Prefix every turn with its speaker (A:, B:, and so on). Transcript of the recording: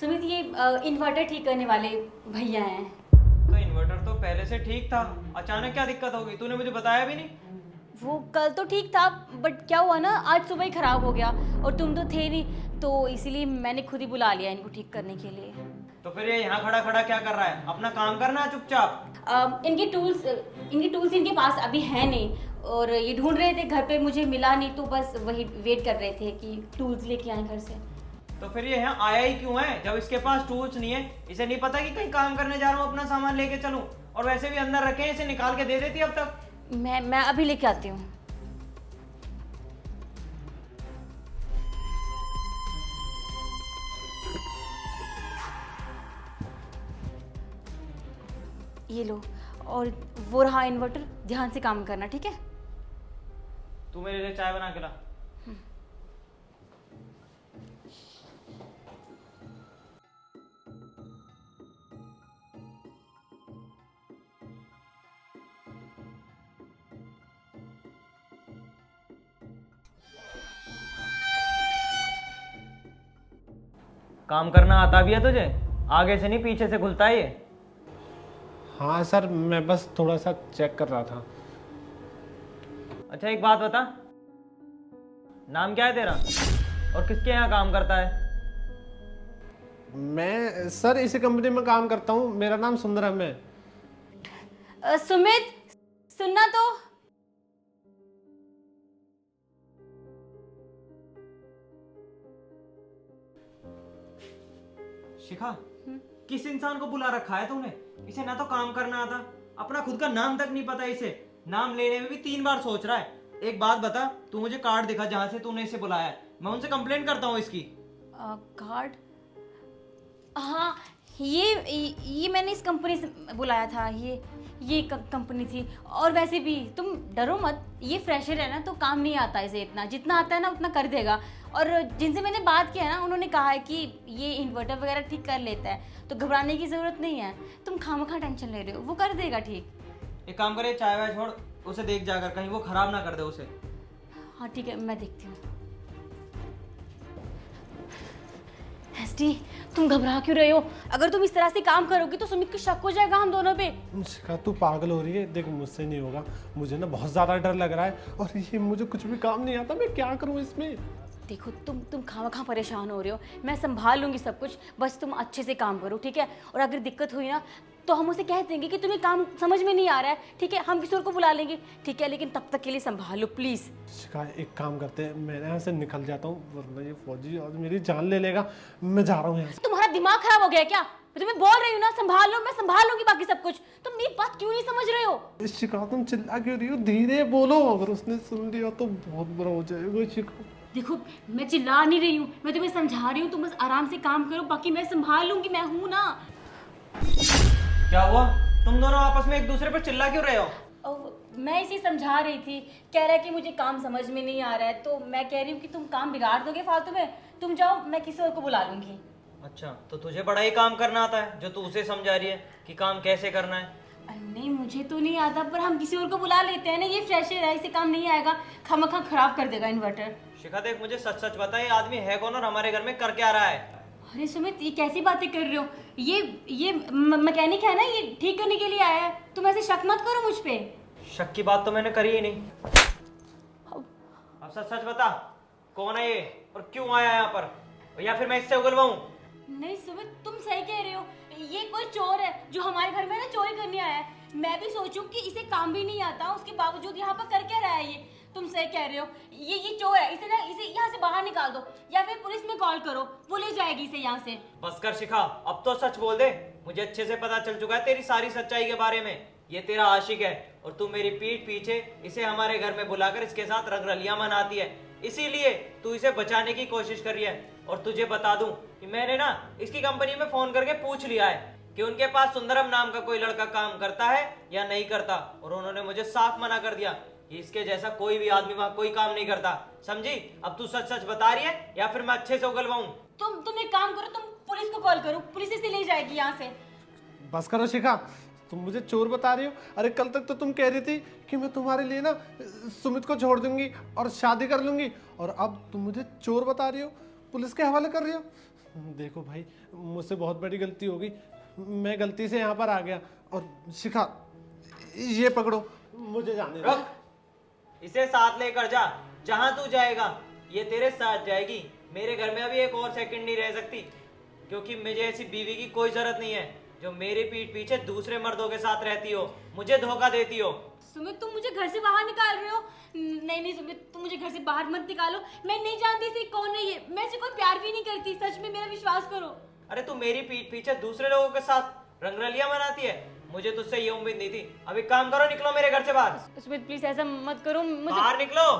A: सुमित ये इन्वर्टर ठीक करने वाले भैया हैं।
B: तो इन्वर्टर तो पहले से ठीक था, अचानक क्या दिक्कत हो गई? तूने मुझे बताया भी नहीं।
A: वो कल तो ठीक था बट क्या हुआ ना, आज सुबह ही खराब हो गया और तुम तो थे नहीं, तो इसीलिए मैंने खुद ही बुला लिया इनको ठीक करने के लिए।
B: तो फिर ये यहाँ खड़ा खड़ा क्या कर रहा है? अपना काम करना है चुपचाप।
A: इनके टूल्स इनके पास अभी है नहीं और ये ढूंढ रहे थे, घर पे मुझे मिला नहीं तो बस वही वेट कर रहे थे कि टूल्स लेके आए घर से।
B: तो फिर ये यहाँ आया ही क्यों है जब इसके पास टूल्स नहीं है? इसे नहीं पता कि कहीं काम करने जा रहा हूँ अपना सामान लेके चलूं? और वैसे भी अंदर रखे हैं, इसे निकाल के दे देती अब तक।
A: मैं अभी लेके आती हूँ। ये लो, और वो रहा इन्वर्टर, ध्यान से काम करना, ठीक है?
B: तू मेरे लिए चाय बना के ला। काम करना आता भी है तुझे? आगे से नहीं पीछे से खुलता है ये।
C: हाँ सर, मैं बस थोड़ा सा चेक कर रहा था।
B: अच्छा एक बात बता, नाम क्या है तेरा और किसके यहाँ काम करता है?
C: मैं सर इसी कंपनी में काम करता हूँ, मेरा नाम सुंदरम है।
A: सुमित, सुनना तो।
B: शिखा, किस इंसान को बुला रखा है तूने? इसे ना तो काम करना आता, अपना खुद का नाम तक नहीं पता इसे। नाम लेने में भी 3 बार सोच रहा है। एक बात बता, तू मुझे कार्ड दिखा जहां से तूने इसे बुलाया है, मैं उनसे कंप्लेंट करता हूँ इसकी।
A: कार्ड? हाँ, ये मैंने इस कंपनी से बुलाया था। ये कंपनी थी। और वैसे भी तुम डरो मत, ये फ्रेशर है ना तो काम नहीं आता इसे, इतना जितना आता है ना उतना कर देगा। और जिनसे मैंने बात किया है ना, उन्होंने कहा है कि ये इन्वर्टर वगैरह ठीक कर लेता है, तो घबराने की ज़रूरत नहीं है। तुम खामखा टेंशन ले रहे हो, वो कर देगा ठीक।
B: एक काम करे, चाय वाय छोड़, उसे देख जाकर कहीं वो खराब ना कर दे उसे।
A: हाँ ठीक है, मैं देखती हूँ। एसटी, तुम घबरा क्यों रहे हो? अगर तुम इस तरह से काम करोगे तो सुमित को शक हो जाएगा हम दोनों पे।
C: शिखा तू पागल हो रही है, देख मुझसे नहीं होगा, मुझे ना बहुत ज़्यादा डर लग रहा है और ये मुझे कुछ भी काम नहीं आता, मैं क्या करूँ इसमें।
A: देखो तुम खामखा परेशान हो रहे हो, मैं संभाल लूंगी सब कुछ, बस तुम अच्छे से काम करो, ठीक है? और अगर दिक्कत हुई ना तो हम उसे कह देंगे कि तुम्हें काम समझ में नहीं आ रहा है, ठीक है? हम किसी और को बुला लेंगे, ठीक है? लेकिन तब तक के लिए संभाल लो प्लीज़।
C: शिखा एक काम करते हैं, मैं यहाँ से निकल जाता हूँ वरना ये फौजी आज मेरी जान ले लेगा। मैं जा रहा हूँ यहाँ से।
A: तुम्हारा दिमाग खराब हो गया क्या? मैं तुम्हें बोल रही हूँ ना, संभाल लो, मैं संभाल लूंगी बाकी सब कुछ। तुम मेरी बात क्यों नहीं समझ रहे हो?
C: शिखा तुम चिल्ला क्यों रही हो? धीरे बोलो, अगर उसने सुन लिया तो बहुत बुरा हो जाएगा। शिखा
A: देखो, मैं चिल्ला नहीं रही हूँ, मैं तुम्हें समझा रही हूँ, तुम बस आराम से काम करो, बाकी मैं संभाल लूंगी, मैं हूँ ना।
B: क्या हुआ? तुम दोनों आपस में एक दूसरे पर चिल्ला क्यों रहे हो?
A: मैं इसे समझा रही थी, कह रहा है कि मुझे काम समझ में नहीं आ रहा है, तो मैं कह रही हूँ कि तुम काम बिगाड़ दोगे फालतू में, तुम जाओ, मैं किसी और को बुला लूंगी।
B: अच्छा, तो तुझे बड़ा ही काम करना आता है जो तू उसे समझा रही है कि काम कैसे करना है।
A: नहीं, मुझे तो नहीं आता, पर हम किसी और को बुला लेते हैं ना, ये फ्रेशर है, इसे काम नहीं आएगा, खामखा खराब कर देगा इन्वर्टर।
B: शिखा देख, मुझे सच सच बता, ये आदमी है कौन और हमारे घर में कर क्या रहा है?
A: अरे सुमित, ये कैसी बातें कर रहे हो? ये मैकेनिक है ना, ये ठीक करने के लिए आया है, तुम ऐसे शक मत करो मुझ पे।
B: शक की बात तो मैंने करी ही नहीं। अब सच सच बता, कौन है ये और क्यों आया यहाँ पर, या फिर मैं इससे उगलवाऊं?
A: नहीं सुमित, तुम सही कह रहे हो, ये कोई चोर है जो हमारे घर में ना चोरी करने आया है। मैं भी सोचूं कि इसे काम भी नहीं आता, उसके बावजूद यहाँ पर कर क्या रहा है ये। तुम सही कह रहे हो, ये चोर है, इसे यहाँ से बाहर निकाल दो, या फिर पुलिस में कॉल करो, वो ले जाएगी इसे यहाँ से।
B: बस कर शिखा, अब तो सच बोल दे। मुझे अच्छे से पता चल चुका है तेरी सारी सच्चाई के बारे में। ये तेरा आशिक है और तू मेरी पीठ पीछे इसे हमारे घर में बुलाकर इसके साथ रंगरलियां मनाती है, इसीलिए तू इसे बचाने की कोशिश कर रही है। और तुझे बता दूं कि मैंने ना इसकी कंपनी में फोन करके पूछ लिया है कि उनके पास सुंदरम नाम का कोई लड़का काम करता है या नहीं करता, और उन्होंने मुझे साफ मना कर दिया कि इसके जैसा कोई भी आदमी वहां कोई काम नहीं करता। समझी? अब तू सच सच बता रही है या फिर मैं अच्छे से उगलवाऊं?
A: तुम एक काम करो, तुम पुलिस को कॉल करो, पुलिस इसे ले जाएगी यहाँ से।
C: बस करो शिखा, तुम मुझे चोर बता रही हो। अरे कल तक तो तुम कह रही थी कि मैं तुम्हारे लिए ना सुमित को छोड़ दूंगी और शादी कर लूंगी, और अब तुम मुझे चोर बता रही हो, पुलिस के हवाले कर रही हो। देखो भाई, मुझसे बहुत बड़ी गलती हो गई। मैं गलती से यहाँ पर आ गया। और शिखा, ये पकड़ो, मुझे जाने दो।
B: रुक, इसे साथ लेकर जा, जहां तू जाएगा ये तेरे साथ जाएगी। मेरे घर में अभी एक और सेकंड नहीं रह सकती, क्योंकि मुझे ऐसी बीवी की कोई जरूरत नहीं है जो मेरी पीठ पीछे दूसरे मर्दों के साथ रहती हो, मुझे धोखा देती हो।
A: सुमित, तुम मुझे घर से बाहर निकाल रहे हो। नहीं नहीं सुमित, तुम मुझे घर से बाहर मत निकालो। मैं नहीं जानती थी कौन है ये, मैं इसे कोई प्यार भी नहीं करती, सच में मेरा विश्वास करो।
B: अरे तू मेरी पीठ पीछे दूसरे लोगों के साथ रंगरलियां मनाती है, मुझे तुझसे ये उम्मीद नहीं थी। अभी काम करो, निकलो मेरे घर से बाहर।
A: सुमित प्लीज ऐसा मत करो, मुझे
B: बाहर निकलो।